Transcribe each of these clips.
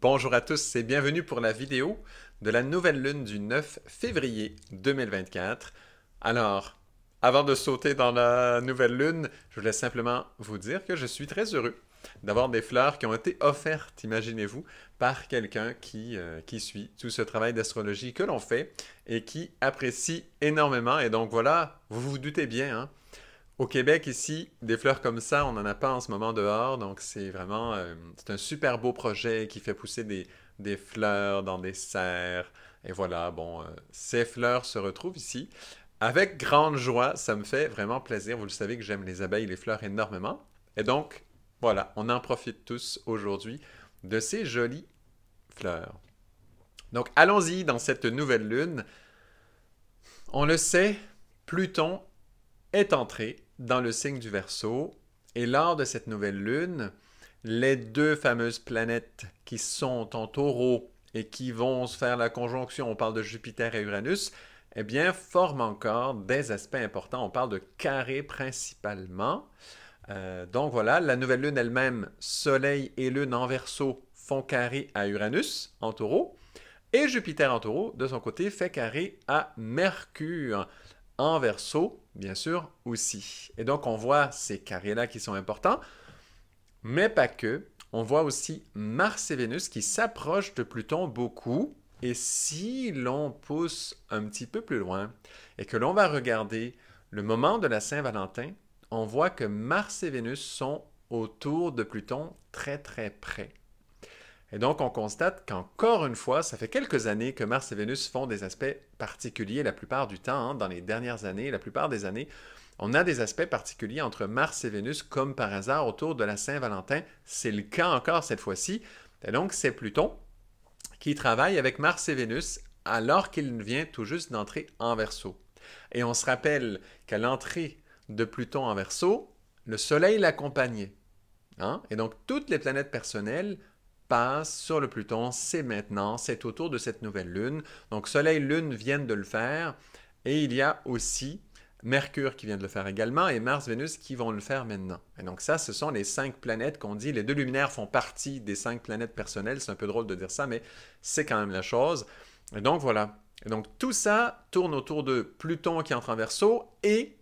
Bonjour à tous et bienvenue pour la vidéo de la nouvelle lune du 9 février 2024. Alors, avant de sauter dans la nouvelle lune, je voulais simplement vous dire que je suis très heureux d'avoir des fleurs qui ont été offertes, imaginez-vous, par quelqu'un qui suit tout ce travail d'astrologie que l'on fait et qui apprécie énormément. Et donc voilà, vous vous doutez bien, hein? Au Québec, ici, des fleurs comme ça, on n'en a pas en ce moment dehors, donc c'est vraiment, c'est un super beau projet qui fait pousser des fleurs dans des serres. Et voilà, bon, ces fleurs se retrouvent ici. Avec grande joie, ça me fait vraiment plaisir. Vous le savez que j'aime les abeilles et les fleurs énormément. Et donc, voilà, on en profite tous aujourd'hui de ces jolies fleurs. Donc, allons-y dans cette nouvelle lune. On le sait, Pluton est entré dans le signe du Verseau et lors de cette nouvelle lune, les deux fameuses planètes qui sont en Taureau et qui vont se faire la conjonction, on parle de Jupiter et Uranus, eh bien, forment encore des aspects importants. On parle de carrés principalement. Donc voilà, la nouvelle lune elle-même, Soleil et Lune en Verseau font carré à Uranus en Taureau. Et Jupiter en Taureau, de son côté, fait carré à Mercure en Verseau, bien sûr, aussi. Et donc, on voit ces carrés-là qui sont importants, mais pas que. On voit aussi Mars et Vénus qui s'approchent de Pluton beaucoup. Et si l'on pousse un petit peu plus loin et que l'on va regarder le moment de la Saint-Valentin, on voit que Mars et Vénus sont autour de Pluton très très près. Et donc, on constate qu'encore une fois, ça fait quelques années que Mars et Vénus font des aspects particuliers la plupart du temps, hein, dans les dernières années, la plupart des années. On a des aspects particuliers entre Mars et Vénus, comme par hasard, autour de la Saint-Valentin. C'est le cas encore cette fois-ci. Et donc, c'est Pluton qui travaille avec Mars et Vénus alors qu'il vient tout juste d'entrer en Verseau. Et on se rappelle qu'à l'entrée de Pluton en Verseau, le Soleil l'accompagnait. Hein? Et donc, toutes les planètes personnelles passe sur le Pluton, c'est maintenant, c'est autour de cette nouvelle lune. Donc Soleil, Lune viennent de le faire et il y a aussi Mercure qui vient de le faire également et Mars, Vénus qui vont le faire maintenant. Et donc ça, ce sont les 5 planètes qu'on dit. Les deux luminaires font partie des 5 planètes personnelles. C'est un peu drôle de dire ça, mais c'est quand même la chose. Et donc voilà. Et donc tout ça tourne autour de Pluton qui entre en Verseau et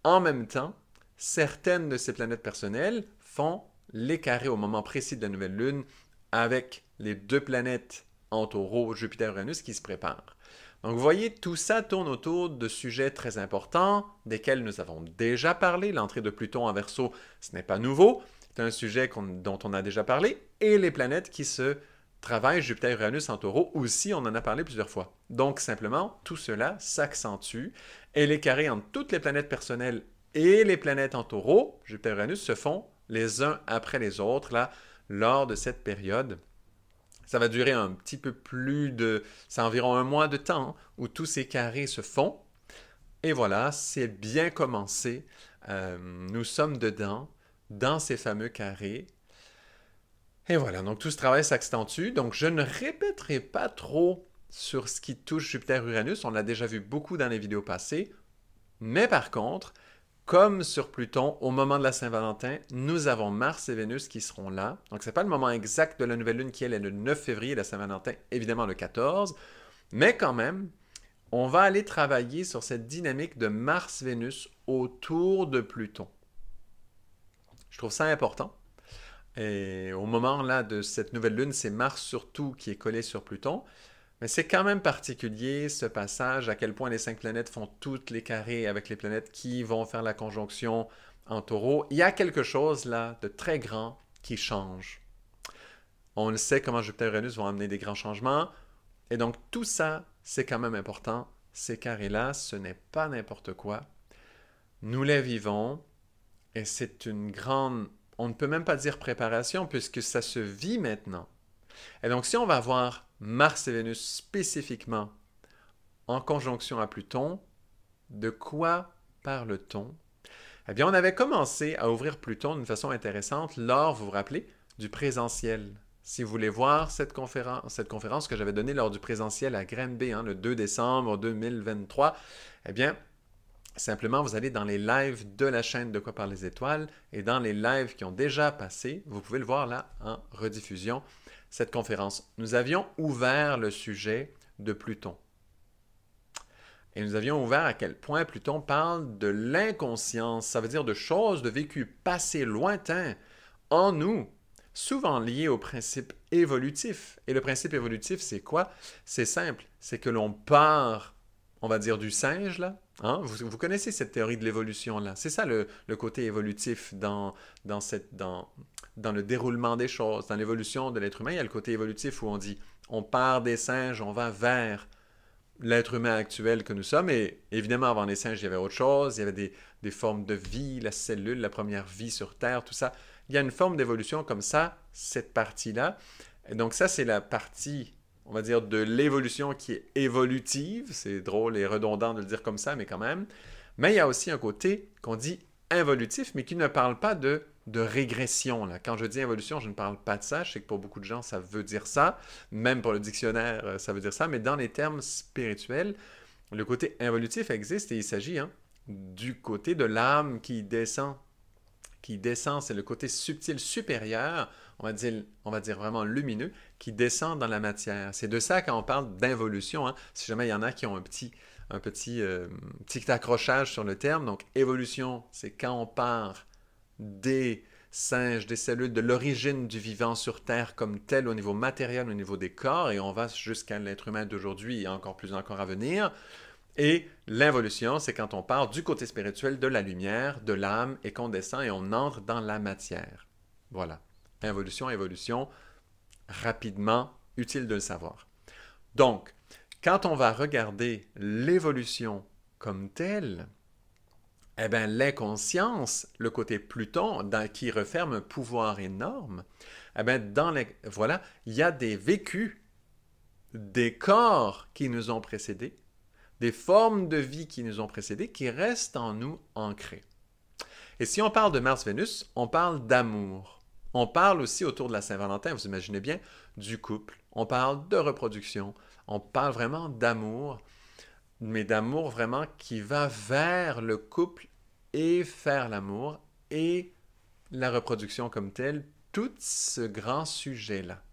en même temps, certaines de ces planètes personnelles font les carrés au moment précis de la nouvelle lune avec les deux planètes en Taureau, Jupiter et Uranus, qui se préparent. Donc, vous voyez, tout ça tourne autour de sujets très importants, desquels nous avons déjà parlé. L'entrée de Pluton en Verseau, ce n'est pas nouveau. C'est un sujet dont on a déjà parlé. Et les planètes qui se travaillent, Jupiter et Uranus en Taureau, aussi, on en a parlé plusieurs fois. Donc, simplement, tout cela s'accentue. Et les carrés entre toutes les planètes personnelles et les planètes en Taureau, Jupiter et Uranus, se font les uns après les autres, là, lors de cette période. Ça va durer un petit peu plus de... C'est environ un mois de temps où tous ces carrés se font. Et voilà, c'est bien commencé. Nous sommes dedans, dans ces fameux carrés. Et voilà, donc tout ce travail s'accentue. Donc je ne répéterai pas trop sur ce qui touche Jupiter-Uranus. On l'a déjà vu beaucoup dans les vidéos passées. Mais par contre, comme sur Pluton, au moment de la Saint-Valentin, nous avons Mars et Vénus qui seront là. Donc, ce n'est pas le moment exact de la nouvelle lune qui elle, est le 9 février, la Saint-Valentin, évidemment le 14. Mais quand même, on va aller travailler sur cette dynamique de Mars-Vénus autour de Pluton. Je trouve ça important. Et au moment là de cette nouvelle lune, c'est Mars surtout qui est collé sur Pluton. Mais c'est quand même particulier ce passage, à quel point les 5 planètes font toutes les carrés avec les planètes qui vont faire la conjonction en Taureau. Il y a quelque chose là de très grand qui change. On le sait comment Jupiter et Uranus vont amener des grands changements. Et donc tout ça, c'est quand même important. Ces carrés-là, ce n'est pas n'importe quoi. Nous les vivons et c'est une grande, on ne peut même pas dire préparation puisque ça se vit maintenant. Et donc si on va voir Mars et Vénus spécifiquement en conjonction à Pluton, de quoi parle-t-on? Eh bien, on avait commencé à ouvrir Pluton d'une façon intéressante lors, vous vous rappelez, du présentiel. Si vous voulez voir cette conférence que j'avais donnée lors du présentiel à Granby, hein, le 2 décembre 2023, eh bien, simplement, vous allez dans les lives de la chaîne De quoi parlent les étoiles et dans les lives qui ont déjà passé, vous pouvez le voir là en rediffusion. cette conférence, nous avions ouvert le sujet de Pluton. Et nous avions ouvert à quel point Pluton parle de l'inconscience, ça veut dire de choses, de vécus passés lointains en nous, souvent liés au principe évolutif. Et le principe évolutif, c'est quoi? C'est simple, c'est que l'on part, on va dire, du singe, là. Hein? Vous connaissez cette théorie de l'évolution-là. C'est ça le côté évolutif dans le déroulement des choses. Dans l'évolution de l'être humain, il y a le côté évolutif où on dit, on part des singes, on va vers l'être humain actuel que nous sommes. Et évidemment, avant les singes, il y avait autre chose. Il y avait des formes de vie, la cellule, la première vie sur Terre, tout ça. Il y a une forme d'évolution comme ça, cette partie-là. Et donc ça, c'est la partie, on va dire, de l'évolution qui est évolutive. C'est drôle et redondant de le dire comme ça, mais quand même. Mais il y a aussi un côté qu'on dit involutif, mais qui ne parle pas de régression. Là. Quand je dis évolution, je ne parle pas de ça. Je sais que pour beaucoup de gens, ça veut dire ça. Même pour le dictionnaire, ça veut dire ça. Mais dans les termes spirituels, le côté involutif existe et il s'agit du côté de l'âme qui descend. Qui descend, c'est le côté subtil supérieur, on va dire vraiment lumineux, qui descend dans la matière. C'est de ça quand on parle d'involution. Hein. Si jamais il y en a qui ont un petit accrochage sur le terme. Donc, évolution, c'est quand on part des singes, des cellules, de l'origine du vivant sur Terre comme tel au niveau matériel, au niveau des corps, et on va jusqu'à l'être humain d'aujourd'hui et encore plus encore à venir. Et l'involution, c'est quand on part du côté spirituel de la lumière, de l'âme, et qu'on descend et on entre dans la matière. Voilà. Involution, évolution, rapidement, utile de le savoir. Donc, quand on va regarder l'évolution comme telle, eh bien, l'inconscience, le côté Pluton, qui referme un pouvoir énorme, eh bien, voilà, il y a des vécus, des corps qui nous ont précédés, des formes de vie qui nous ont précédés, qui restent en nous ancrées. Et si on parle de Mars-Vénus, on parle d'amour. On parle aussi autour de la Saint-Valentin, vous imaginez bien, du couple. On parle de reproduction. On parle vraiment d'amour, mais d'amour vraiment qui va vers le couple et faire l'amour et la reproduction comme telle, tout ce grand sujet-là.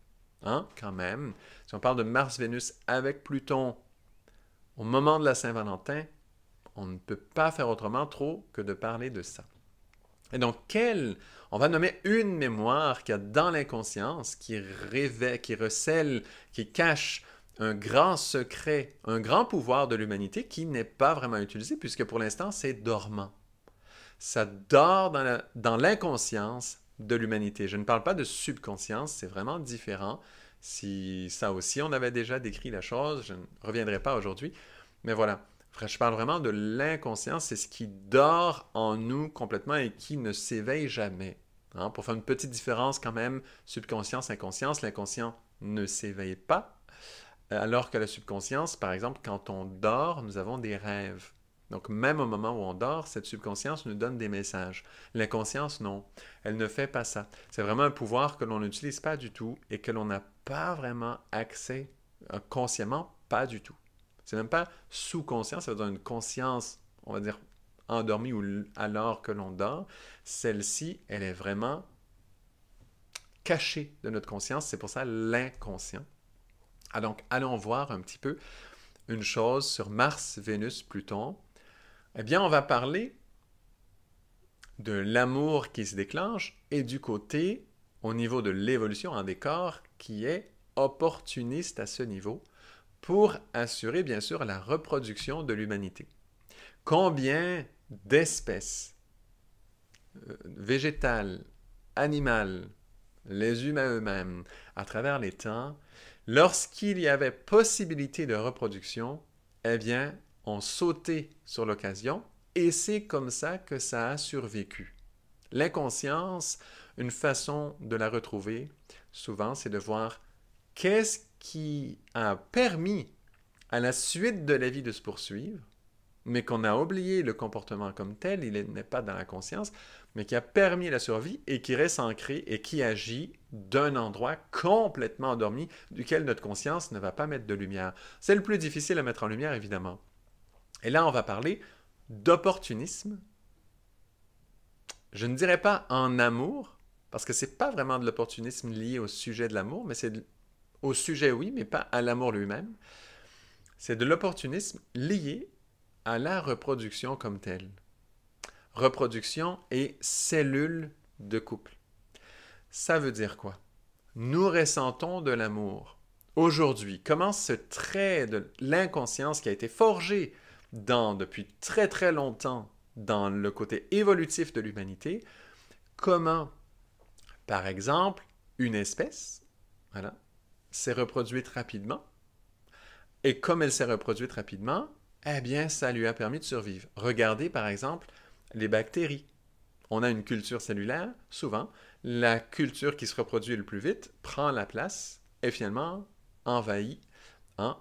Hein, quand même. Si on parle de Mars-Vénus avec Pluton, au moment de la Saint-Valentin, on ne peut pas faire autrement trop que de parler de ça. Et donc, on va nommer une mémoire qu'il y a dans l'inconscience, qui recèle, qui cache un grand secret, un grand pouvoir de l'humanité qui n'est pas vraiment utilisé, puisque pour l'instant, c'est dormant. Ça dort dans l'inconscience de l'humanité. Je ne parle pas de subconscience, c'est vraiment différent. Si ça aussi, on avait déjà décrit la chose, je ne reviendrai pas aujourd'hui. Mais voilà, je parle vraiment de l'inconscience, c'est ce qui dort en nous complètement et qui ne s'éveille jamais. Hein? Pour faire une petite différence quand même, subconscience, inconscience, l'inconscient ne s'éveille pas, alors que la subconscience, par exemple, quand on dort, nous avons des rêves. Donc même au moment où on dort, cette subconscience nous donne des messages. L'inconscience, non, elle ne fait pas ça. C'est vraiment un pouvoir que l'on n'utilise pas du tout et que l'on n'a pas vraiment accès consciemment, pas du tout. C'est même pas sous-conscience, ça veut dire une conscience, on va dire, endormie ou alors que l'on dort. Celle-ci, elle est vraiment cachée de notre conscience, c'est pour ça l'inconscient. Ah, donc, allons voir un petit peu une chose sur Mars, Vénus, Pluton. Eh bien, on va parler de l'amour qui se déclenche et du côté, au niveau de l'évolution en des corps, qui est opportuniste à ce niveau pour assurer, bien sûr, la reproduction de l'humanité. Combien d'espèces végétales, animales, les humains eux-mêmes, à travers les temps, lorsqu'il y avait possibilité de reproduction, eh bien, ont sauté sur l'occasion et c'est comme ça que ça a survécu. L'inconscience, une façon de la retrouver, souvent, c'est de voir qu'est-ce qui a permis à la suite de la vie de se poursuivre, mais qu'on a oublié le comportement comme tel, il n'est pas dans la conscience, mais qui a permis la survie et qui reste ancré et qui agit d'un endroit complètement endormi duquel notre conscience ne va pas mettre de lumière. C'est le plus difficile à mettre en lumière, évidemment. Et là, on va parler d'opportunisme. Je ne dirais pas en amour, parce que c'est pas vraiment de l'opportunisme lié au sujet de l'amour, mais au sujet, oui, mais pas à l'amour lui-même. C'est de l'opportunisme lié à la reproduction comme telle. Reproduction et cellules de couple. Ça veut dire quoi? Nous ressentons de l'amour. Aujourd'hui, comment ce trait de l'inconscience qui a été forgé depuis très très longtemps dans le côté évolutif de l'humanité, comment, par exemple, une espèce, voilà, s'est reproduite rapidement, et comme elle s'est reproduite rapidement, eh bien, ça lui a permis de survivre. Regardez, par exemple, les bactéries. On a une culture cellulaire, souvent, la culture qui se reproduit le plus vite prend la place et finalement envahit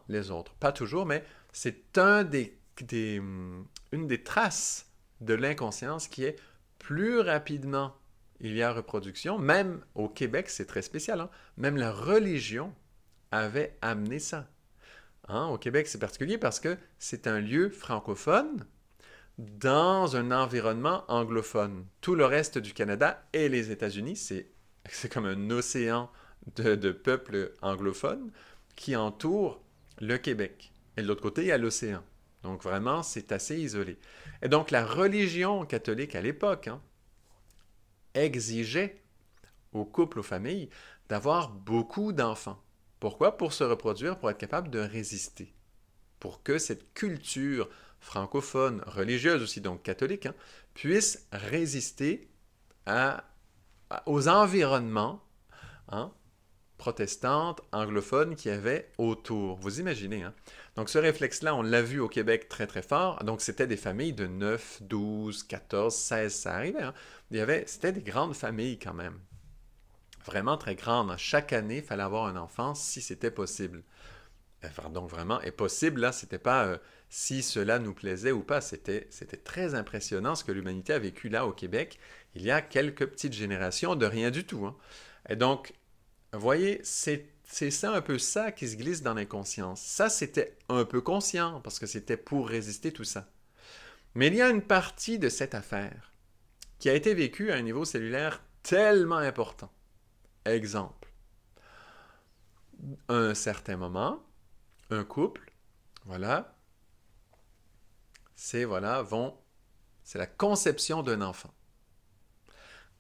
les autres. Pas toujours, mais c'est une des traces de l'inconscience qui est plus rapidement il y a reproduction. Même au Québec, c'est très spécial, hein? Même la religion avait amené ça. Au Québec, c'est particulier parce que c'est un lieu francophone dans un environnement anglophone. Tout le reste du Canada et les États-Unis, c'est comme un océan de peuples anglophones qui entoure le Québec. Et de l'autre côté, il y a l'océan. Donc vraiment, c'est assez isolé. Et donc la religion catholique à l'époque exigeait aux couples, aux familles, d'avoir beaucoup d'enfants. Pourquoi? Pour se reproduire, pour être capable de résister. Pour que cette culture francophone, religieuse aussi, donc catholique, puisse résister aux environnements protestantes, anglophones qu'il y avait autour. Vous imaginez, hein? Donc ce réflexe-là, on l'a vu au Québec très très fort. Donc c'était des familles de 9, 12, 14, 16, ça arrivait. C'était des grandes familles quand même. Vraiment très grandes. Chaque année, il fallait avoir un enfant si c'était possible. Donc vraiment, et possible, là, c'était pas si cela nous plaisait ou pas, c'était très impressionnant ce que l'humanité a vécu là au Québec, il y a quelques petites générations de rien du tout. Et donc, vous voyez, c'est ça un peu ça qui se glisse dans l'inconscience. Ça, c'était un peu conscient, parce que c'était pour résister tout ça. Mais il y a une partie de cette affaire qui a été vécue à un niveau cellulaire tellement important. Exemple, à un certain moment, un couple, voilà, c'est la conception d'un enfant.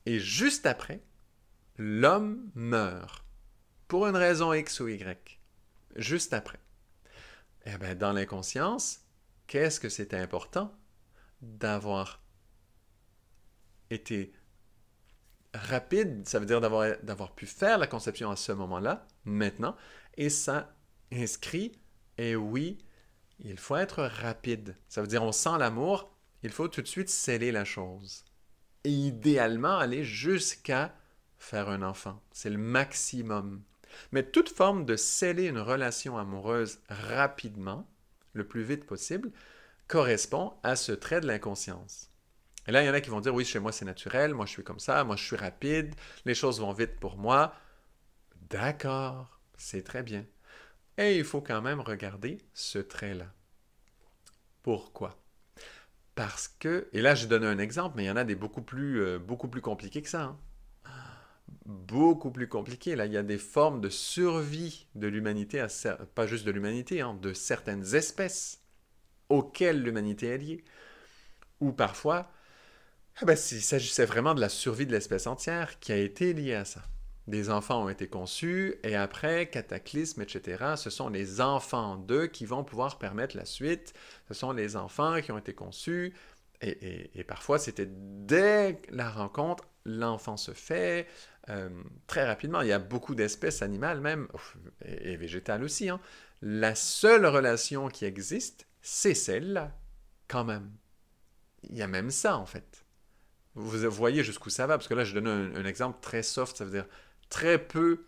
Et juste après, l'homme meurt pour une raison X ou Y. Juste après. Eh bien, dans l'inconscience, qu'est-ce que c'était important d'avoir été rapide, ça veut dire d'avoir pu faire la conception à ce moment-là, maintenant, et ça inscrit, et oui, il faut être rapide. Ça veut dire on sent l'amour, il faut tout de suite sceller la chose. Et idéalement, aller jusqu'à faire un enfant. C'est le maximum. Mais toute forme de sceller une relation amoureuse rapidement, le plus vite possible, correspond à ce trait de l'inconscience. Et là, il y en a qui vont dire, oui, chez moi c'est naturel, moi je suis comme ça, moi je suis rapide, les choses vont vite pour moi. D'accord, c'est très bien. Et il faut quand même regarder ce trait-là. Pourquoi? Parce que, et là j'ai donné un exemple, mais il y en a des beaucoup plus compliqués que ça. Beaucoup plus compliqués. Là, il y a des formes de survie de l'humanité, pas juste de l'humanité, de certaines espèces auxquelles l'humanité est liée. Ou parfois, il s'agissait vraiment de la survie de l'espèce entière qui a été liée à ça. Des enfants ont été conçus et après, cataclysme, etc., ce sont les enfants d'eux qui vont pouvoir permettre la suite. Ce sont les enfants qui ont été conçus et parfois, c'était dès la rencontre, l'enfant se fait très rapidement. Il y a beaucoup d'espèces animales même, et végétales aussi. La seule relation qui existe, c'est celle-là, quand même. Il y a même ça, en fait. Vous voyez jusqu'où ça va, parce que là, je donne un exemple très soft, ça veut dire très peu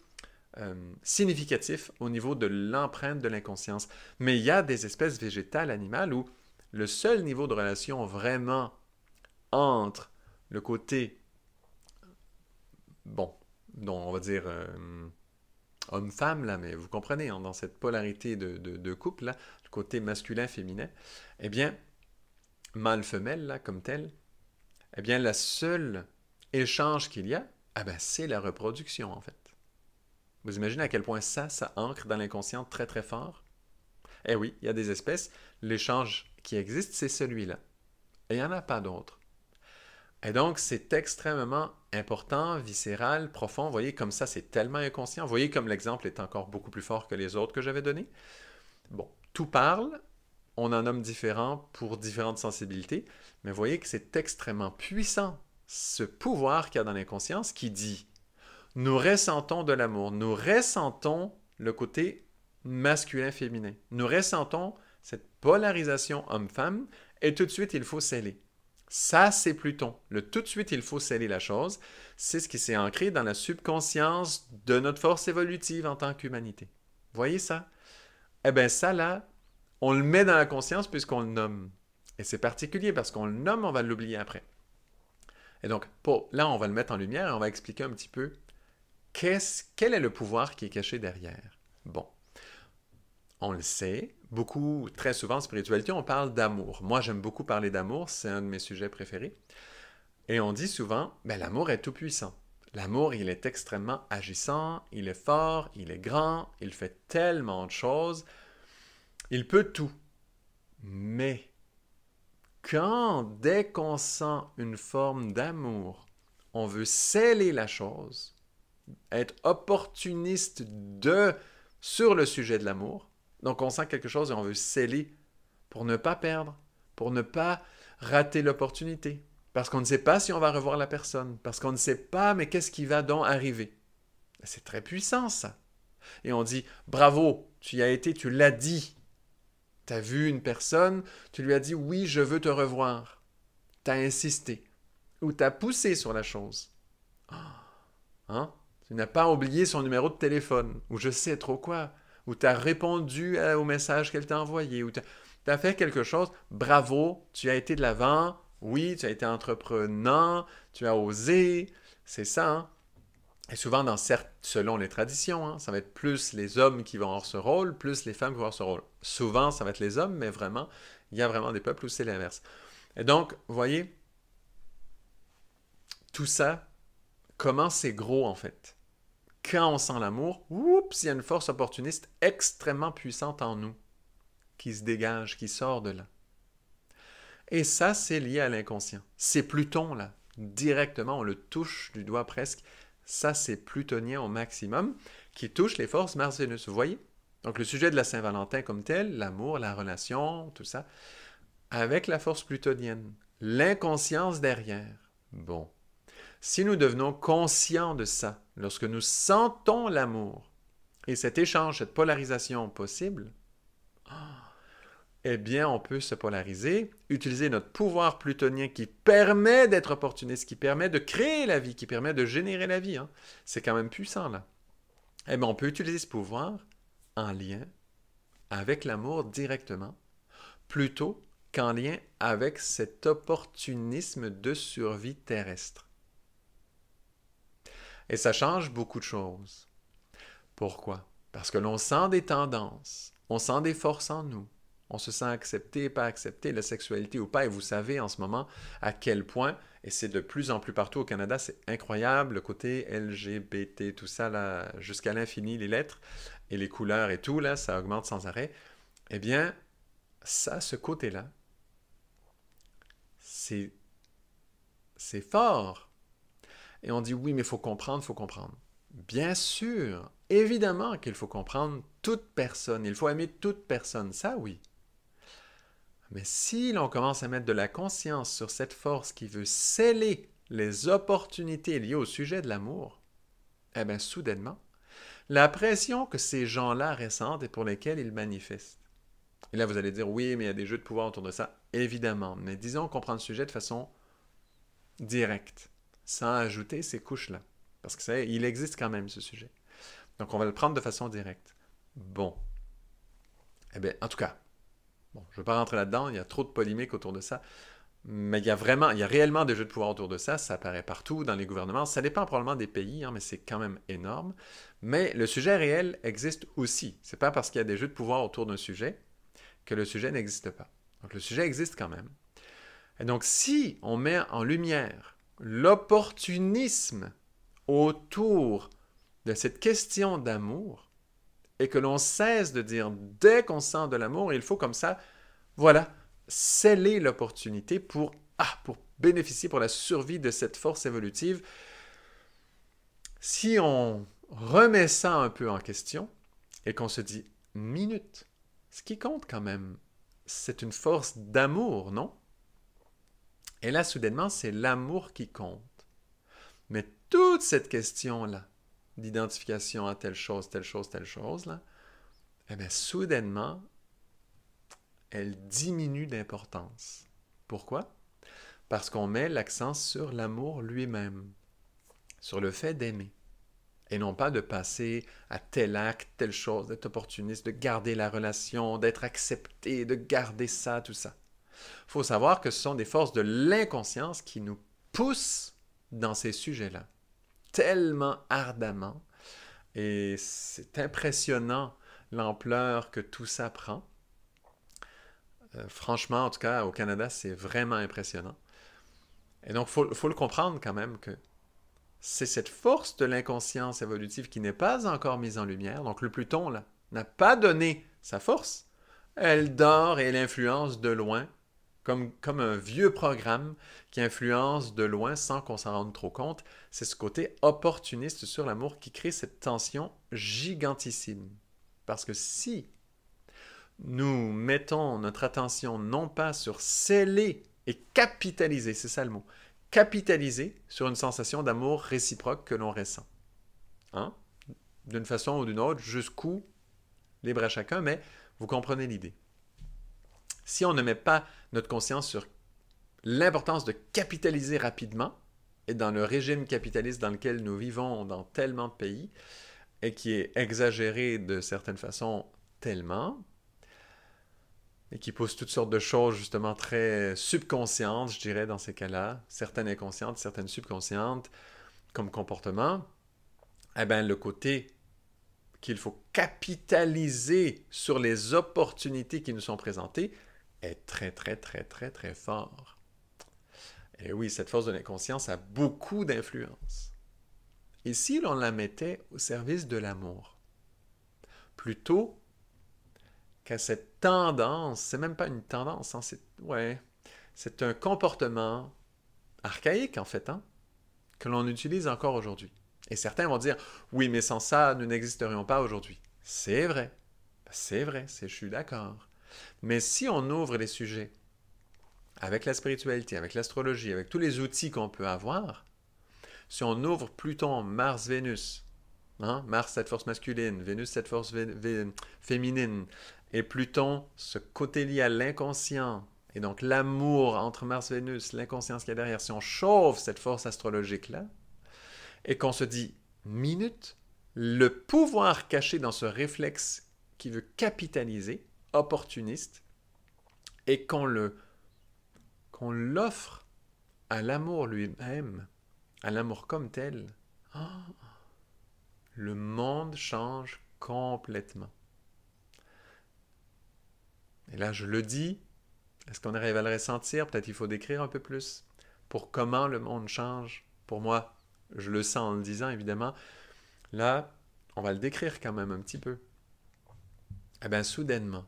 significatif au niveau de l'empreinte de l'inconscience. Mais il y a des espèces végétales, animales, où le seul niveau de relation vraiment entre le côté, dont on va dire homme-femme, là, mais vous comprenez, dans cette polarité de couple, là, le côté masculin-féminin, eh bien, mâle-femelle, là, comme tel, eh bien, le seul échange qu'il y a, Ah ben, c'est la reproduction, en fait. Vous imaginez à quel point ça ancre dans l'inconscient très très fort? Eh oui, il y a des espèces, l'échange qui existe, c'est celui-là. Et il n'y en a pas d'autres. Et donc, c'est extrêmement important, viscéral, profond. Vous voyez, comme ça, c'est tellement inconscient. Vous voyez comme l'exemple est encore beaucoup plus fort que les autres que j'avais donnés. Bon, tout parle, on en nomme différents pour différentes sensibilités, mais vous voyez que c'est extrêmement puissant, ce pouvoir qu'il y a dans l'inconscience qui dit, nous ressentons de l'amour, nous ressentons le côté masculin-féminin, nous ressentons cette polarisation homme-femme, et tout de suite, il faut sceller. Ça, c'est Pluton. Le tout de suite, il faut sceller la chose. C'est ce qui s'est ancré dans la subconscience de notre force évolutive en tant qu'humanité. Voyez ça? Eh bien, ça, là, on le met dans la conscience puisqu'on le nomme. Et c'est particulier parce qu'on le nomme, on va l'oublier après. Et donc, là, on va le mettre en lumière et on va expliquer un petit peu quel est le pouvoir qui est caché derrière. Bon, on le sait, beaucoup, très souvent en spiritualité, on parle d'amour. Moi, j'aime beaucoup parler d'amour, c'est un de mes sujets préférés. Et on dit souvent, ben, l'amour est tout puissant. L'amour, il est extrêmement agissant, il est fort, il est grand, il fait tellement de choses, il peut tout. Mais dès qu'on sent une forme d'amour, on veut sceller la chose, être opportuniste sur le sujet de l'amour, donc on sent quelque chose et on veut sceller pour ne pas perdre, pour ne pas rater l'opportunité, parce qu'on ne sait pas si on va revoir la personne, parce qu'on ne sait pas, mais qu'est-ce qui va donc arriver? C'est très puissant, ça. Et on dit, bravo, tu y as été, tu l'as dit. Tu as vu une personne, tu lui as dit, oui, je veux te revoir. Tu as insisté. Ou tu as poussé sur la chose. Hein? Tu n'as pas oublié son numéro de téléphone, ou je sais trop quoi. Ou tu as répondu au message qu'elle t'a envoyé, ou tu as fait quelque chose. Bravo, tu as été de l'avant. Oui, tu as été entreprenant, tu as osé. C'est ça, hein? Et souvent, selon les traditions, hein, ça va être plus les hommes qui vont avoir ce rôle, plus les femmes qui vont avoir ce rôle. Souvent, ça va être les hommes, mais vraiment, il y a vraiment des peuples où c'est l'inverse. Et donc, vous voyez, tout ça, comment c'est gros en fait. Quand on sent l'amour, oups, il y a une force opportuniste extrêmement puissante en nous, qui se dégage, qui sort de là. Et ça, c'est lié à l'inconscient. C'est Pluton, là. Directement, on le touche du doigt presque. Ça, c'est plutonien au maximum, qui touche les forces Mars-Vénus. Vous voyez? Donc, le sujet de la Saint-Valentin comme tel, l'amour, la relation, tout ça, avec la force plutonienne. L'inconscience derrière. Bon. Si nous devenons conscients de ça, lorsque nous sentons l'amour et cet échange, cette polarisation possible, eh bien, on peut se polariser, utiliser notre pouvoir plutonien qui permet d'être opportuniste, qui permet de créer la vie, qui permet de générer la vie. Hein. C'est quand même puissant, là. Eh bien, on peut utiliser ce pouvoir en lien avec l'amour directement, plutôt qu'en lien avec cet opportunisme de survie terrestre. Et ça change beaucoup de choses. Pourquoi? Parce que l'on sent des tendances, on sent des forces en nous. On se sent accepté, pas accepté, la sexualité ou pas. Et vous savez en ce moment à quel point, et c'est de plus en plus partout au Canada, c'est incroyable, le côté LGBT, tout ça, là, jusqu'à l'infini, les lettres et les couleurs et tout, là, ça augmente sans arrêt. Eh bien, ça, ce côté-là, c'est fort. Et on dit, oui, mais il faut comprendre, il faut comprendre. Bien sûr, évidemment qu'il faut comprendre toute personne. Il faut aimer toute personne, ça oui. Mais si l'on commence à mettre de la conscience sur cette force qui veut sceller les opportunités liées au sujet de l'amour, eh bien, soudainement, la pression que ces gens-là ressentent et pour lesquels ils manifestent. Et là, vous allez dire, oui, mais il y a des jeux de pouvoir autour de ça. Évidemment, mais disons qu'on prend le sujet de façon directe, sans ajouter ces couches-là. Parce que ça, il existe quand même, ce sujet. Donc, on va le prendre de façon directe. Bon. Eh bien, en tout cas, bon, je ne veux pas rentrer là-dedans, il y a trop de polémiques autour de ça. Mais il y a réellement des jeux de pouvoir autour de ça. Ça apparaît partout dans les gouvernements. Ça dépend probablement des pays, hein, mais c'est quand même énorme. Mais le sujet réel existe aussi. C'est pas parce qu'il y a des jeux de pouvoir autour d'un sujet que le sujet n'existe pas. Donc, le sujet existe quand même. Et donc, si on met en lumière l'opportunisme autour de cette question d'amour et que l'on cesse de dire dès qu'on sent de l'amour, il faut comme ça, voilà, sceller l'opportunité pour bénéficier, pour la survie de cette force évolutive. Si on remet ça un peu en question et qu'on se dit, minute, ce qui compte quand même, c'est une force d'amour, non? Et là, soudainement, c'est l'amour qui compte. Mais toute cette question-là, d'identification à telle chose, là, eh bien, soudainement, elle diminue d'importance. Pourquoi? Parce qu'on met l'accent sur l'amour lui-même, sur le fait d'aimer. Et non pas de passer à tel acte, telle chose, d'être opportuniste, de garder la relation, d'être accepté, de garder ça, tout ça. Il faut savoir que ce sont des forces de l'inconscience qui nous poussent dans ces sujets-là, tellement ardemment. Et c'est impressionnant l'ampleur que tout ça prend. Franchement, en tout cas, au Canada, c'est vraiment impressionnant. Et donc, il faut le comprendre quand même que c'est cette force de l'inconscience évolutive qui n'est pas encore mise en lumière. Donc, le Pluton, là, n'a pas donné sa force. Elle dort et elle influence de loin, comme un vieux programme qui influence de loin sans qu'on s'en rende trop compte. C'est ce côté opportuniste sur l'amour qui crée cette tension gigantissime. Parce que si nous mettons notre attention non pas sur sceller et capitaliser, c'est ça le mot, capitaliser sur une sensation d'amour réciproque que l'on ressent. Hein? D'une façon ou d'une autre, jusqu'où, libre à chacun, mais vous comprenez l'idée. Si on ne met pas notre conscience sur l'importance de capitaliser rapidement, et dans le régime capitaliste dans lequel nous vivons dans tellement de pays, et qui est exagéré de certaines façons tellement, et qui pousse toutes sortes de choses justement très subconscientes, je dirais, dans ces cas-là, certaines inconscientes, certaines subconscientes, comme comportement, eh bien, le côté qu'il faut capitaliser sur les opportunités qui nous sont présentées est très, très, très, très, très fort. Et oui, cette force de l'inconscience a beaucoup d'influence. Et si l'on la mettait au service de l'amour, plutôt qu'à cette tendance, c'est même pas une tendance, hein, c'est un comportement archaïque en fait, hein, que l'on utilise encore aujourd'hui. Et certains vont dire, oui, mais sans ça, nous n'existerions pas aujourd'hui. C'est vrai, je suis d'accord. Mais si on ouvre les sujets avec la spiritualité, avec l'astrologie, avec tous les outils qu'on peut avoir, si on ouvre Pluton, Mars, Vénus, hein, Mars cette force masculine, Vénus cette force féminine, et Pluton, ce côté lié à l'inconscient, et donc l'amour entre Mars et Vénus, l'inconscience qu'il y a derrière, si on chauffe cette force astrologique-là, et qu'on se dit, minute, le pouvoir caché dans ce réflexe qui veut capitaliser, opportuniste, et qu'on l'offre à l'amour lui-même, à l'amour comme tel, le monde change complètement. Et là, je le dis, est-ce qu'on arrive à le ressentir? Peut-être qu'il faut décrire un peu plus pour comment le monde change. Pour moi, je le sens en le disant, évidemment. Là, on va le décrire quand même un petit peu. Eh bien, soudainement,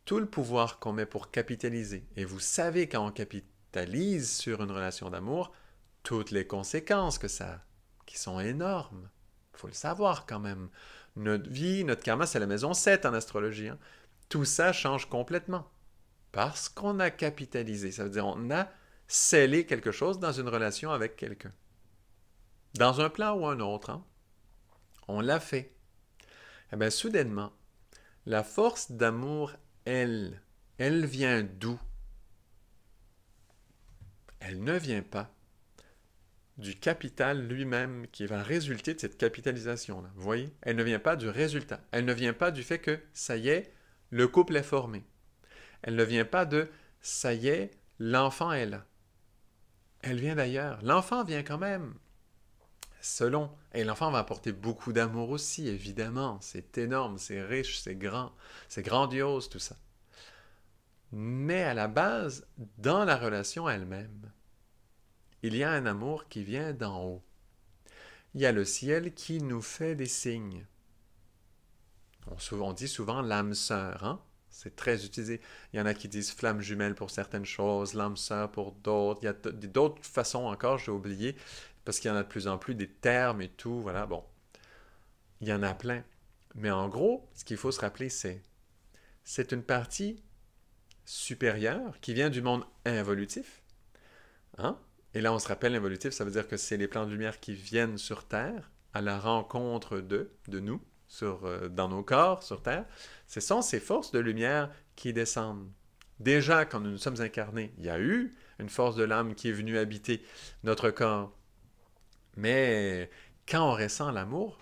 tout le pouvoir qu'on met pour capitaliser, et vous savez quand on capitalise sur une relation d'amour, toutes les conséquences que ça a, qui sont énormes. Il faut le savoir quand même. Notre vie, notre karma, c'est la maison 7 en astrologie. Hein. Tout ça change complètement. Parce qu'on a capitalisé. Ça veut dire on a scellé quelque chose dans une relation avec quelqu'un. Dans un plan ou un autre. Hein. On l'a fait. Eh bien, soudainement, la force d'amour, elle vient d'où? Elle ne vient pas du capital lui-même qui va résulter de cette capitalisation-là. Vous voyez? Elle ne vient pas du résultat. Elle ne vient pas du fait que, ça y est, le couple est formé. Elle ne vient pas de, ça y est, l'enfant est là. Elle vient d'ailleurs. L'enfant vient quand même. Selon. Et l'enfant va apporter beaucoup d'amour aussi, évidemment. C'est énorme, c'est riche, c'est grand, c'est grandiose, tout ça. Mais à la base, dans la relation elle-même, il y a un amour qui vient d'en haut. il y a le ciel qui nous fait des signes. On dit souvent l'âme sœur, hein? C'est très utilisé. Il y en a qui disent flamme jumelle pour certaines choses, l'âme sœur pour d'autres. Il y a d'autres façons encore, j'ai oublié, parce qu'il y en a de plus en plus des termes et tout. Voilà, bon, il y en a plein. Mais en gros, ce qu'il faut se rappeler, c'est une partie supérieure qui vient du monde involutif. Hein? Et là, on se rappelle, l'involutif, ça veut dire que c'est les plans de lumière qui viennent sur Terre à la rencontre de nous, dans nos corps sur Terre. Ce sont ces forces de lumière qui descendent. Déjà, quand nous nous sommes incarnés, il y a eu une force de l'âme qui est venue habiter notre corps. Mais quand on ressent l'amour,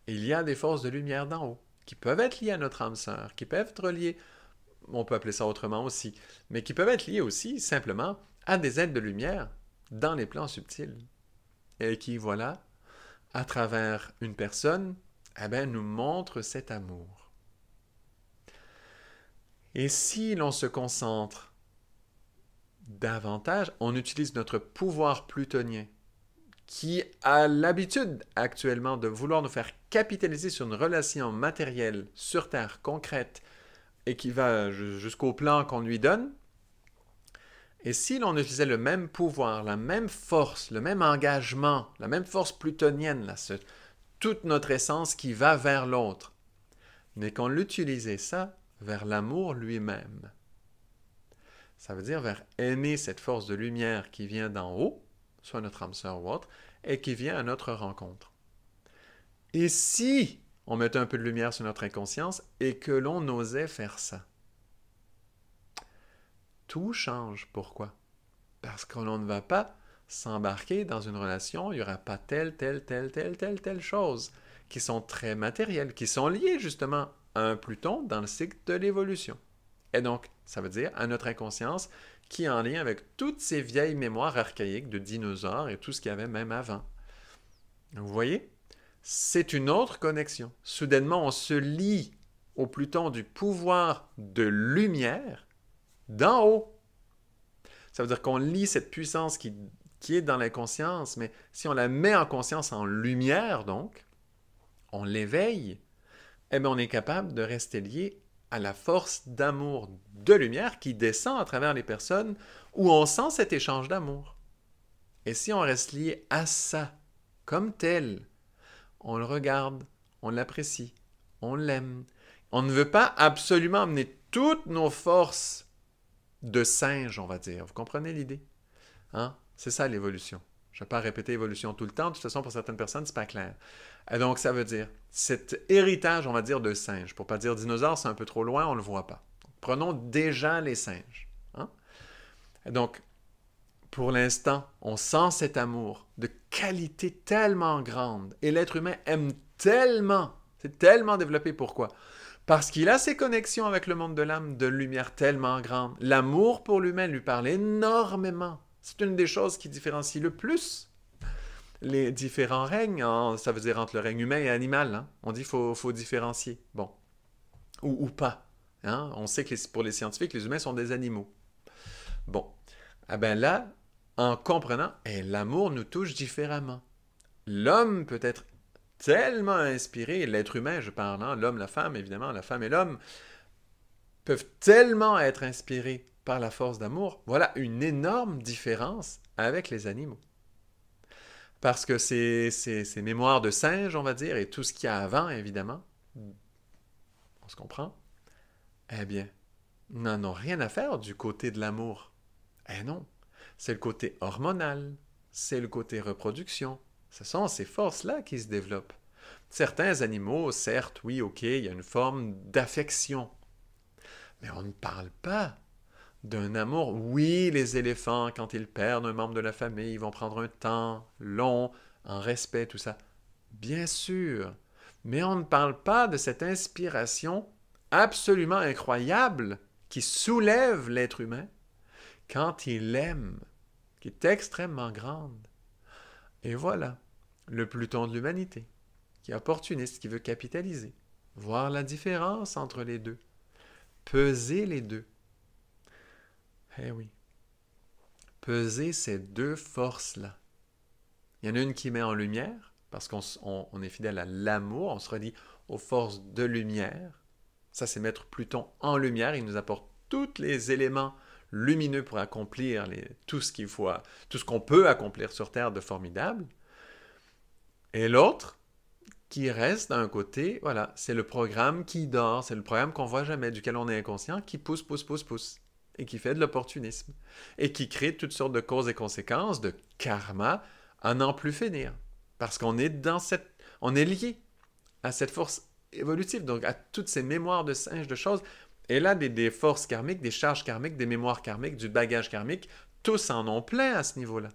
il y a des forces de lumière d'en haut qui peuvent être liées à notre âme sœur, qui peuvent être liées, on peut appeler ça autrement aussi, mais qui peuvent être liées aussi simplement à des êtres de lumière dans les plans subtils. Et qui, voilà, à travers une personne, eh bien, nous montre cet amour. Et si l'on se concentre davantage, on utilise notre pouvoir plutonien, qui a l'habitude actuellement de vouloir nous faire capitaliser sur une relation matérielle sur Terre concrète et qui va jusqu'au plan qu'on lui donne. Et si l'on utilisait le même pouvoir, la même force, le même engagement, la même force plutonienne, là, toute notre essence qui va vers l'autre, mais qu'on l'utilisait ça vers l'amour lui-même. Ça veut dire vers aimer cette force de lumière qui vient d'en haut, soit notre âme sœur ou autre, et qui vient à notre rencontre. Et si on mettait un peu de lumière sur notre inconscience et que l'on osait faire ça? Tout change. Pourquoi? Parce que l'on ne va pas s'embarquer dans une relation, il n'y aura pas telle chose, qui sont très matérielles, qui sont liées justement à un Pluton dans le cycle de l'évolution. Et donc, ça veut dire à notre inconscience qui est en lien avec toutes ces vieilles mémoires archaïques de dinosaures et tout ce qu'il y avait même avant. Vous voyez? C'est une autre connexion. Soudainement, on se lie au Pluton du pouvoir de lumière d'en haut. Ça veut dire qu'on lie cette puissance qui est dans l'inconscience, mais si on la met en conscience, en lumière donc, on l'éveille, eh bien on est capable de rester lié à la force d'amour de lumière qui descend à travers les personnes où on sent cet échange d'amour. Et si on reste lié à ça, comme tel, on le regarde, on l'apprécie, on l'aime. On ne veut pas absolument amener toutes nos forces de singe, on va dire. Vous comprenez l'idée? Hein? C'est ça l'évolution. Je ne vais pas répéter évolution tout le temps. De toute façon, pour certaines personnes, ce n'est pas clair. Et donc, ça veut dire cet héritage, on va dire, de singe. Pour ne pas dire dinosaure, c'est un peu trop loin, on ne le voit pas. Donc, prenons déjà les singes. Hein? Et donc, pour l'instant, on sent cet amour de qualité tellement grande. Et l'être humain aime tellement. C'est tellement développé. Pourquoi? Parce qu'il a ces connexions avec le monde de l'âme de lumière tellement grande. L'amour pour l'humain lui parle énormément. C'est une des choses qui différencie le plus les différents règnes. Ça veut dire entre le règne humain et animal. Hein? On dit qu'il faut différencier. Bon. Ou pas. Hein? On sait que pour les scientifiques, les humains sont des animaux. Bon. Ah ben là, en comprenant, l'amour nous touche différemment. L'homme peut être tellement inspiré, l'être humain, je parle, hein, l'homme, la femme, évidemment, la femme et l'homme, peuvent tellement être inspirés par la force d'amour. Voilà une énorme différence avec les animaux. Parce que ces mémoires de singe, on va dire, et tout ce qu'il y a avant, évidemment, on se comprend, eh bien, n'en ont rien à faire du côté de l'amour. Eh non, c'est le côté hormonal, c'est le côté reproduction. Ce sont ces forces-là qui se développent. Certains animaux, certes, oui, ok, il y a une forme d'affection. Mais on ne parle pas d'un amour. Oui, les éléphants, quand ils perdent un membre de la famille, ils vont prendre un temps long, en respect, tout ça. Bien sûr. Mais on ne parle pas de cette inspiration absolument incroyable qui soulève l'être humain quand il aime, qui est extrêmement grande. Et voilà, le Pluton de l'humanité, qui est opportuniste, qui veut capitaliser, voir la différence entre les deux, peser les deux. Eh oui, peser ces deux forces-là. Il y en a une qui met en lumière, parce qu'on est fidèle à l'amour, on se relie aux forces de lumière. Ça, c'est mettre Pluton en lumière. Il nous apporte tous les éléments lumineux pour accomplir tout ce qu'il faut, tout ce qu'on peut accomplir sur Terre de formidable. Et l'autre, qui reste d'un côté, voilà, c'est le programme qui dort, c'est le programme qu'on voit jamais, duquel on est inconscient, qui pousse, pousse, pousse, pousse, et qui fait de l'opportunisme, et qui crée toutes sortes de causes et conséquences, de karma, à n'en plus finir. Parce qu'on est on est lié à cette force évolutive, donc à toutes ces mémoires de singes, de choses, et là, des forces karmiques, des charges karmiques, des mémoires karmiques, du bagage karmique, tous en ont plein à ce niveau-là.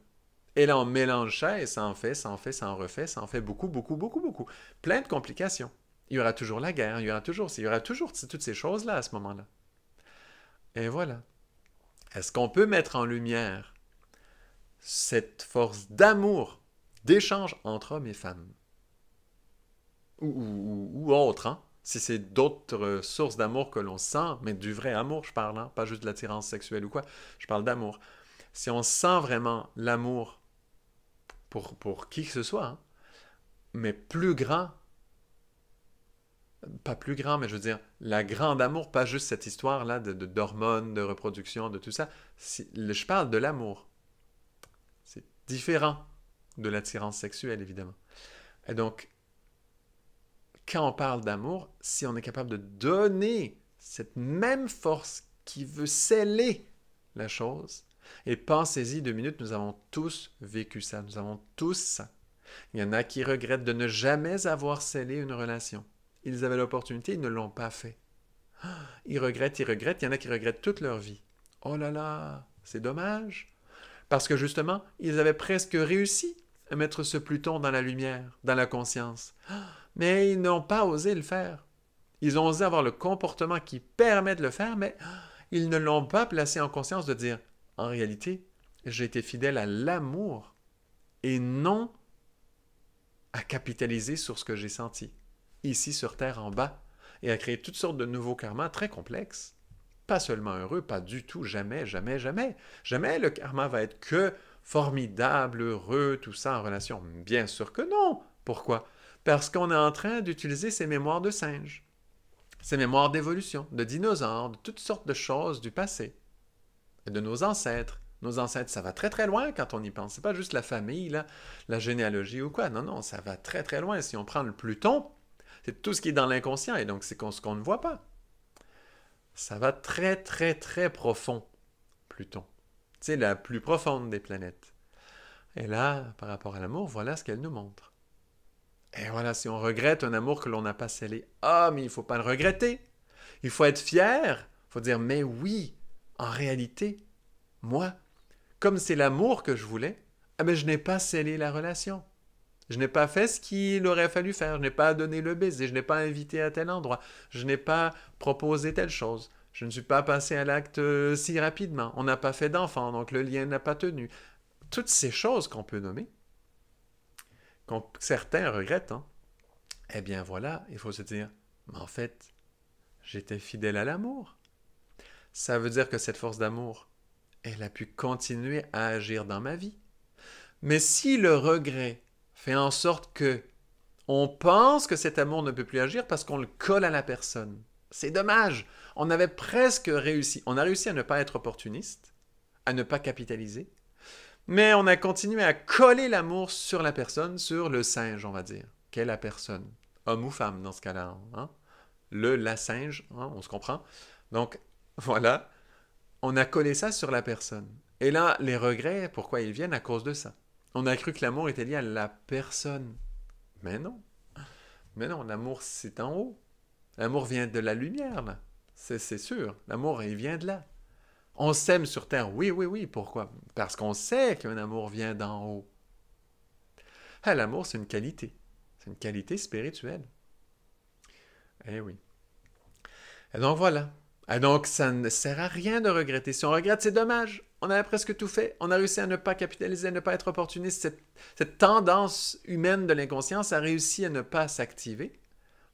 Et là, on mélange ça et ça en fait, ça en fait, ça en refait, ça en fait beaucoup, beaucoup, beaucoup, beaucoup. Plein de complications. Il y aura toujours la guerre, il y aura toujours toutes ces choses-là à ce moment-là. Et voilà. Est-ce qu'on peut mettre en lumière cette force d'amour, d'échange entre hommes et femmes? Ou autre, hein? Si c'est d'autres sources d'amour que l'on sent, mais du vrai amour, je parle, hein? Pas juste de l'attirance sexuelle ou quoi, je parle d'amour. Si on sent vraiment l'amour pour qui que ce soit, hein, mais plus grand, pas plus grand, mais je veux dire, la grande amour, pas juste cette histoire-là d'hormones, de reproduction, de tout ça. Je parle de l'amour. C'est différent de l'attirance sexuelle, évidemment. Et donc, quand on parle d'amour, si on est capable de donner cette même force qui veut sceller la chose, et pensez-y 2 minutes, nous avons tous vécu ça, nous avons tous ça. Il y en a qui regrettent de ne jamais avoir scellé une relation. Ils avaient l'opportunité, ils ne l'ont pas fait. Ils regrettent, il y en a qui regrettent toute leur vie. Oh là là, c'est dommage. Parce que justement, ils avaient presque réussi à mettre ce Pluton dans la lumière, dans la conscience. Mais ils n'ont pas osé le faire. Ils ont osé avoir le comportement qui permet de le faire, mais ils ne l'ont pas placé en conscience de dire, en réalité, j'ai été fidèle à l'amour et non à capitaliser sur ce que j'ai senti, ici sur Terre en bas, et à créer toutes sortes de nouveaux karmas très complexes. Pas seulement heureux, pas du tout, jamais, jamais, jamais. Jamais le karma va être que formidable, heureux, tout ça en relation. Bien sûr que non. Pourquoi? Parce qu'on est en train d'utiliser ces mémoires de singes, ces mémoires d'évolution, de dinosaures, de toutes sortes de choses du passé, et de nos ancêtres. Nos ancêtres, ça va très très loin quand on y pense. C'est pas juste la famille, là, la généalogie ou quoi. Non, non, ça va très très loin. Si on prend le Pluton, c'est tout ce qui est dans l'inconscient, et donc c'est ce qu'on ne voit pas. Ça va très très très profond, Pluton. C'est la plus profonde des planètes. Et là, par rapport à l'amour, voilà ce qu'elle nous montre. Et voilà, si on regrette un amour que l'on n'a pas scellé, mais il ne faut pas le regretter. Il faut être fier. Il faut dire, mais oui, en réalité, moi, comme c'est l'amour que je voulais, je n'ai pas scellé la relation. Je n'ai pas fait ce qu'il aurait fallu faire. Je n'ai pas donné le baiser. Je n'ai pas invité à tel endroit. Je n'ai pas proposé telle chose. Je ne suis pas passé à l'acte si rapidement. On n'a pas fait d'enfant, donc le lien n'a pas tenu. Toutes ces choses qu'on peut nommer, que certains regrettent, hein, eh bien voilà, il faut se dire, mais en fait, j'étais fidèle à l'amour. Ça veut dire que cette force d'amour, elle a pu continuer à agir dans ma vie. Mais si le regret fait en sorte que on pense que cet amour ne peut plus agir parce qu'on le colle à la personne, c'est dommage. On avait presque réussi. On a réussi à ne pas être opportuniste, à ne pas capitaliser, mais on a continué à coller l'amour sur la personne, sur le singe, on va dire. Qu'est la personne? Homme ou femme dans ce cas-là, hein? La singe, hein, on se comprend. Donc, voilà, on a collé ça sur la personne. Et là, les regrets, pourquoi ils viennent? À cause de ça. On a cru que l'amour était lié à la personne. Mais non. Mais non, l'amour, c'est en haut. L'amour vient de la lumière, là. C'est sûr. L'amour, il vient de là. On s'aime sur Terre. Oui, oui, oui. Pourquoi? Parce qu'on sait qu'un amour vient d'en haut. L'amour, c'est une qualité. C'est une qualité spirituelle. Eh oui. Et donc, voilà. Et donc, ça ne sert à rien de regretter. Si on regrette, c'est dommage. On avait presque tout fait. On a réussi à ne pas capitaliser, à ne pas être opportuniste. Cette tendance humaine de l'inconscience a réussi à ne pas s'activer.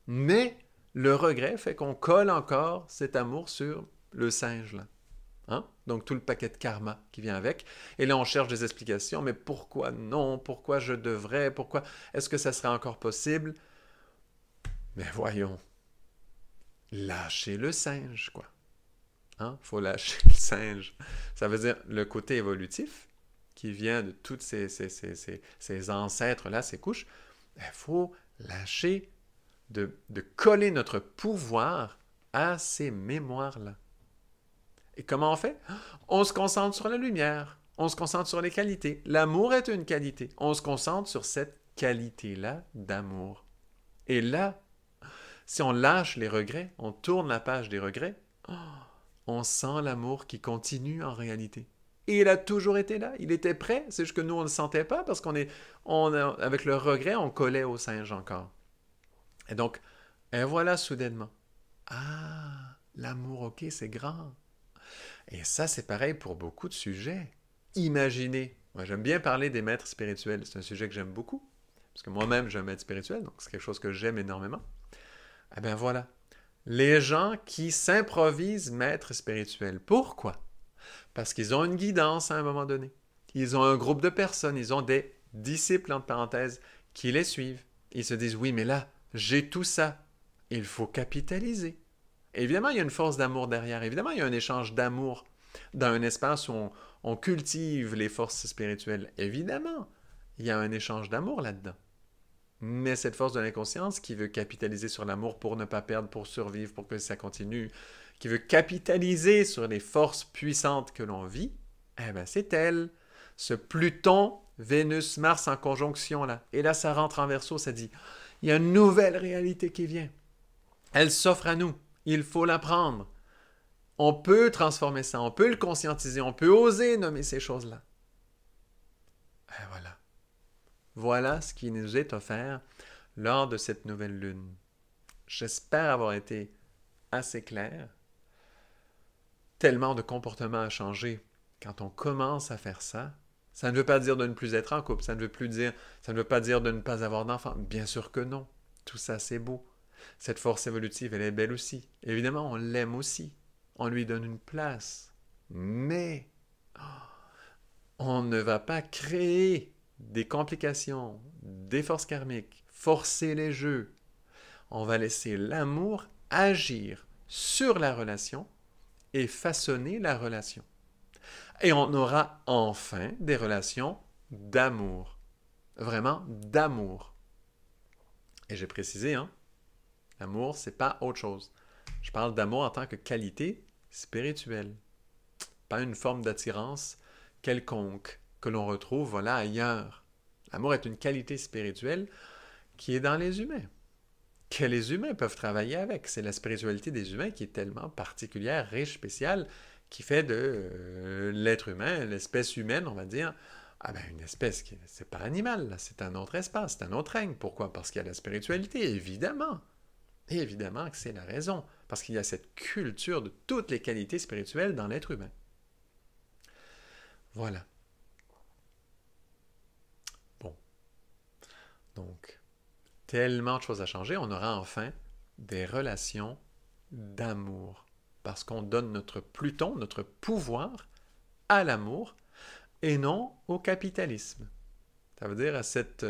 Mais le regret fait qu'on colle encore cet amour sur le singe, là. Hein? Donc tout le paquet de karma qui vient avec. Et là, on cherche des explications. Mais pourquoi non? Pourquoi je devrais? Pourquoi? Est-ce que ça serait encore possible? Mais voyons, lâchez le singe, quoi. Hein? Faut lâcher le singe. Ça veut dire le côté évolutif qui vient de tous ces ancêtres-là, ces couches. Il faut lâcher de coller notre pouvoir à ces mémoires-là. Et comment on fait? On se concentre sur la lumière. On se concentre sur les qualités. L'amour est une qualité. On se concentre sur cette qualité-là d'amour. Et là, si on lâche les regrets, on tourne la page des regrets, on sent l'amour qui continue en réalité. Et il a toujours été là. Il était prêt. C'est juste que nous, on ne le sentait pas parce avec le regret, on collait au singe encore. Et donc, et voilà soudainement. Ah, l'amour, ok, c'est grand. Et ça, c'est pareil pour beaucoup de sujets. Imaginez. Moi, j'aime bien parler des maîtres spirituels. C'est un sujet que j'aime beaucoup. Parce que moi-même, j'ai un maître spirituel, donc c'est quelque chose que j'aime énormément. Eh bien voilà. Les gens qui s'improvisent maîtres spirituels. Pourquoi? Parce qu'ils ont une guidance à un moment donné. Ils ont un groupe de personnes, ils ont des disciples, entre parenthèses, qui les suivent. Ils se disent, oui, mais là, j'ai tout ça. Il faut capitaliser. Évidemment, il y a une force d'amour derrière. Évidemment, il y a un échange d'amour dans un espace où on cultive les forces spirituelles. Évidemment, il y a un échange d'amour là-dedans. Mais cette force de l'inconscience qui veut capitaliser sur l'amour pour ne pas perdre, pour survivre, pour que ça continue, qui veut capitaliser sur les forces puissantes que l'on vit, eh bien, c'est elle. Ce Pluton, Vénus, Mars en conjonction là. Et là, ça rentre en Verseau, ça dit, il y a une nouvelle réalité qui vient. Elle s'offre à nous. Il faut la prendre. On peut transformer ça, on peut le conscientiser, on peut oser nommer ces choses-là. Et voilà. Voilà ce qui nous est offert lors de cette nouvelle lune. J'espère avoir été assez clair. Tellement de comportements à changer quand on commence à faire ça. Ça ne veut pas dire de ne plus être en couple, ça ne veut pas dire de ne pas avoir d'enfants. Bien sûr que non. Tout ça, c'est beau. Cette force évolutive, elle est belle aussi. Évidemment, on l'aime aussi. On lui donne une place. Mais on ne va pas créer des complications, des forces karmiques, forcer les jeux. On va laisser l'amour agir sur la relation et façonner la relation. Et on aura enfin des relations d'amour. Vraiment d'amour. Et j'ai précisé, hein, l'amour, c'est pas autre chose. Je parle d'amour en tant que qualité spirituelle. Pas une forme d'attirance quelconque que l'on retrouve voilà ailleurs. L'amour est une qualité spirituelle qui est dans les humains, que les humains peuvent travailler avec. C'est la spiritualité des humains qui est tellement particulière, riche, spéciale, qui fait de l'être humain, l'espèce humaine, on va dire, ah ben une espèce qui c'est pas animal, c'est un autre espace, c'est un autre règne. Pourquoi? Parce qu'il y a la spiritualité, évidemment. Et évidemment que c'est la raison, parce qu'il y a cette culture de toutes les qualités spirituelles dans l'être humain. Voilà. Bon. Donc, tellement de choses à changer, on aura enfin des relations d'amour. Parce qu'on donne notre Pluton, notre pouvoir, à l'amour et non au capitalisme. Ça veut dire à cette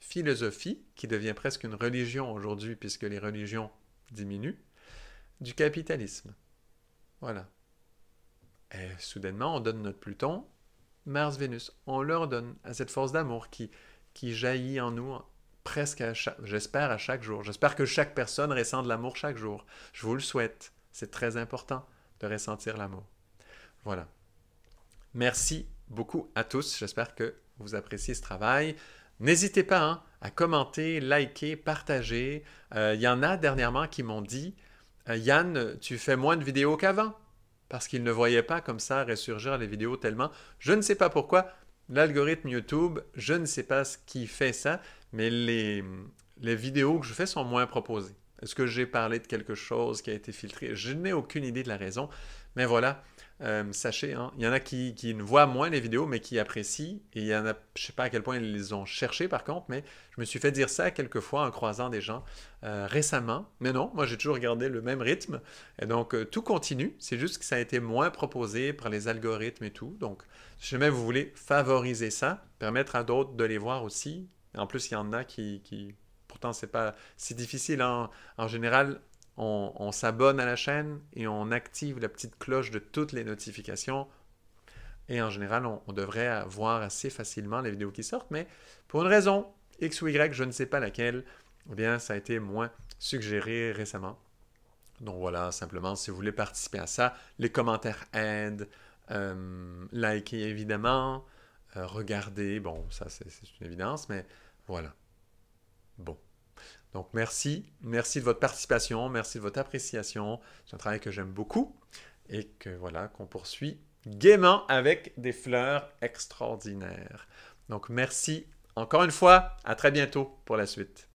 philosophie, qui devient presque une religion aujourd'hui, puisque les religions diminuent, du capitalisme. Voilà. Et soudainement, on donne notre Pluton, Mars, Vénus. On leur donne à cette force d'amour qui jaillit en nous presque j'espère à chaque jour. J'espère que chaque personne ressent de l'amour chaque jour. Je vous le souhaite. C'est très important de ressentir l'amour. Voilà. Merci beaucoup à tous. J'espère que vous appréciez ce travail. N'hésitez pas hein, à commenter, liker, partager. Il y en a dernièrement qui m'ont dit « Yann, tu fais moins de vidéos qu'avant » parce qu'ils ne voyaient pas comme ça ressurgir les vidéos tellement. Je ne sais pas pourquoi. L'algorithme YouTube, je ne sais pas ce qui fait ça, mais les vidéos que je fais sont moins proposées. Est-ce que j'ai parlé de quelque chose qui a été filtré? Je n'ai aucune idée de la raison, mais voilà. Sachez, hein, il y en a qui ne voient moins les vidéos, mais qui apprécient. Et il y en a, je ne sais pas à quel point ils les ont cherchées par contre, mais je me suis fait dire ça quelques fois en croisant des gens récemment. Mais non, moi j'ai toujours gardé le même rythme. Et donc tout continue. C'est juste que ça a été moins proposé par les algorithmes et tout. Donc si jamais vous voulez favoriser ça, permettre à d'autres de les voir aussi. En plus, il y en a pourtant, c'est pas si difficile, hein. En général, on s'abonne à la chaîne et on active la petite cloche de toutes les notifications. Et en général, on devrait voir assez facilement les vidéos qui sortent. Mais pour une raison X ou Y, je ne sais pas laquelle, eh bien, ça a été moins suggéré récemment. Donc voilà, simplement, si vous voulez participer à ça, les commentaires aident. Likez évidemment. Regardez, bon, ça c'est une évidence, mais voilà. Bon. Donc merci de votre participation, merci de votre appréciation. C'est un travail que j'aime beaucoup et que voilà, qu'on poursuit gaiement avec des fleurs extraordinaires. Donc merci encore une fois, à très bientôt pour la suite.